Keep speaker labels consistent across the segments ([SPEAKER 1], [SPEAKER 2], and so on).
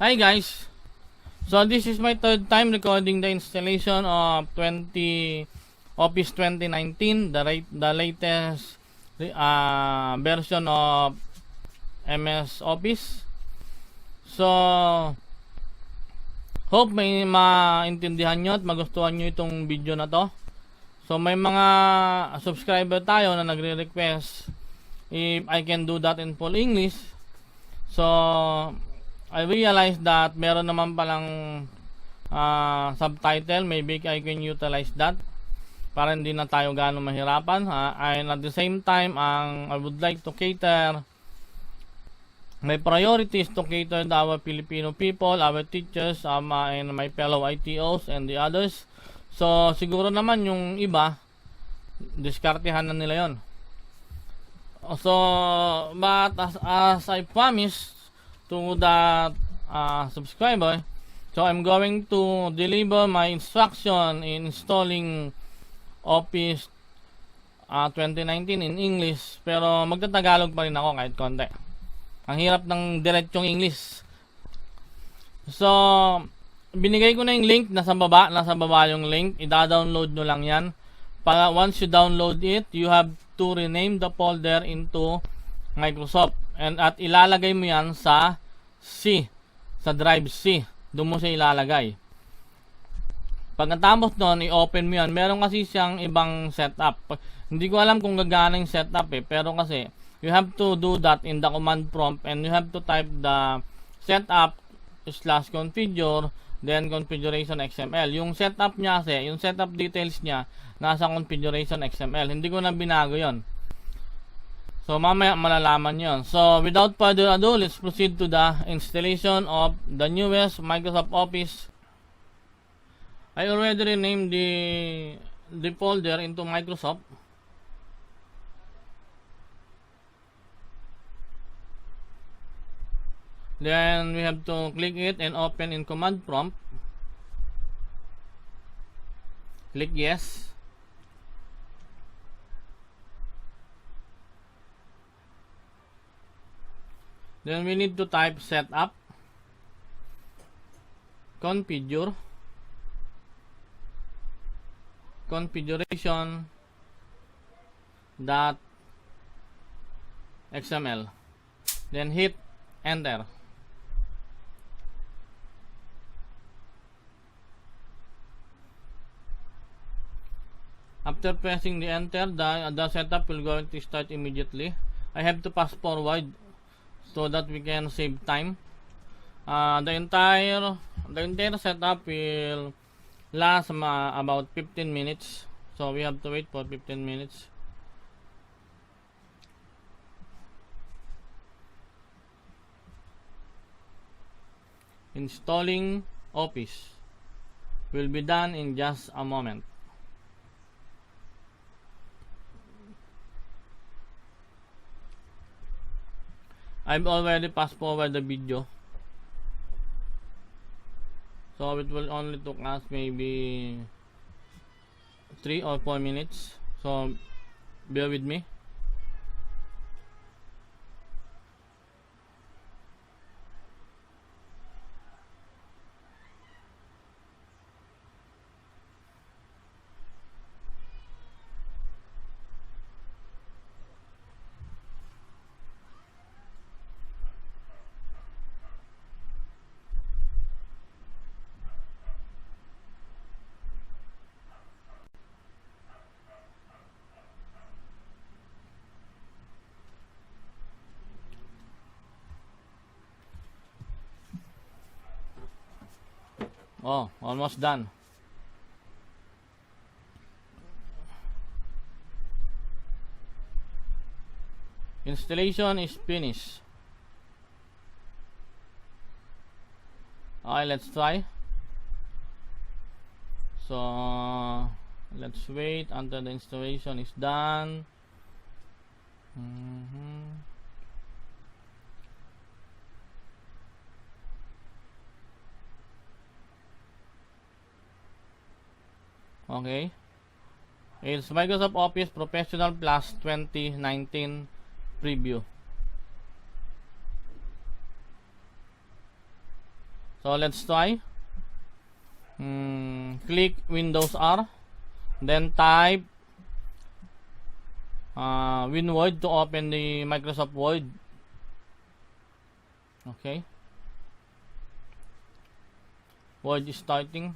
[SPEAKER 1] Hi guys! So this is my third time recording the installation of Office 2019, the latest version of MS Office. So hope may maintindihan nyo at magustuhan nyo itong video na to. So may mga subscriber tayo na nagre-request if I can do that in full English. So I realized that meron naman palang subtitle. Maybe I can utilize that para hindi na tayo gaano mahirapan. And at the same time, I would like to cater, my priorities to cater to our Filipino people, our teachers, and my fellow ITOs and the others. So siguro naman yung iba, diskartehan na nila yon. So but as I promised to that subscriber, so I'm going to deliver my instruction in installing Office 2019 in English, pero magtatagalog pa rin ako kahit konti. Ang hirap ng diretsong English. So binigay ko na yung link, nasa baba yung link. I-download nyo lang yan. Para once you download it, you have to rename the folder into Microsoft, and at ilalagay mo yan sa C, sa drive C. Doon mo siya ilalagay. Pagkatapos nun, i-open mo yan. Meron kasi siyang ibang setup. Hindi ko alam kung gagana yung setup pero kasi you have to do that in the command prompt, and you have to type the setup /configure then configuration.xml. Yung setup niya kasi, yung setup details niya nasa configuration.xml. Hindi ko na binago yon. So mamaya malalaman yon. So without further ado, let's proceed to the installation of the newest Microsoft Office. I already renamed the folder into Microsoft. Then we have to click it and open in command prompt. Click yes. Then we need to type setup configuration .xml. Then hit enter. After pressing the enter, the setup will go to start immediately. I have to fast forward so that we can save time. The entire setup will last about 15 minutes. So we have to wait for 15 minutes. Installing Office will be done in just a moment. I've already fast forward the video, so it will only took us maybe 3 or 4 minutes, so bear with me. Oh, almost done. Installation is finished. Alright, let's try. So let's wait until the installation is done. Okay, it's Microsoft Office Professional Plus 2019 preview. So let's try. Click Windows R, then type WinWord to open the Microsoft Word. Okay. Word is starting.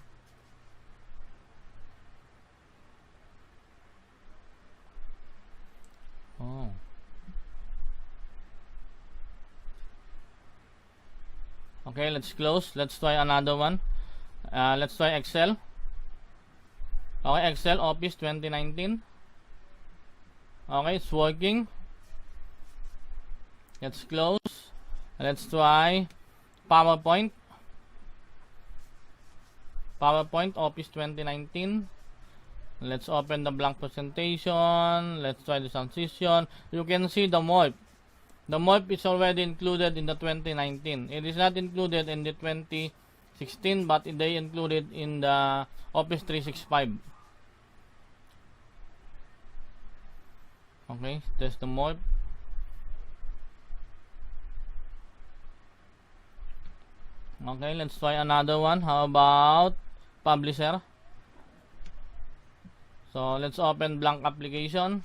[SPEAKER 1] Oh. Okay, let's close. Let's try another one. Let's try Excel. Okay, Excel Office 2019. Okay, it's working. Let's close. Let's try PowerPoint. PowerPoint Office 2019. Let's open the blank presentation. Let's try the transition. You can see the morph. The morph is already included in the 2019. It is not included in the 2016, but they included in the Office 365. Okay, there's the morph. Okay, let's try another one. How about Publisher? So let's open blank application.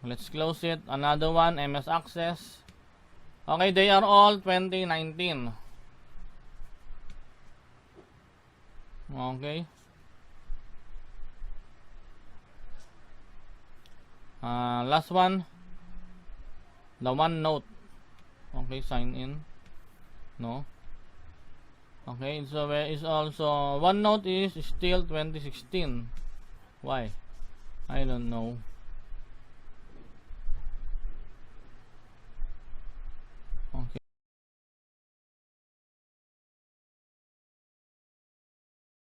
[SPEAKER 1] Let's close it. Another one, MS Access. Okay, they are all 2019. Okay. Last one, the OneNote. Okay, sign in. No. Okay, so it's also OneNote is still 2016. Why? I don't know.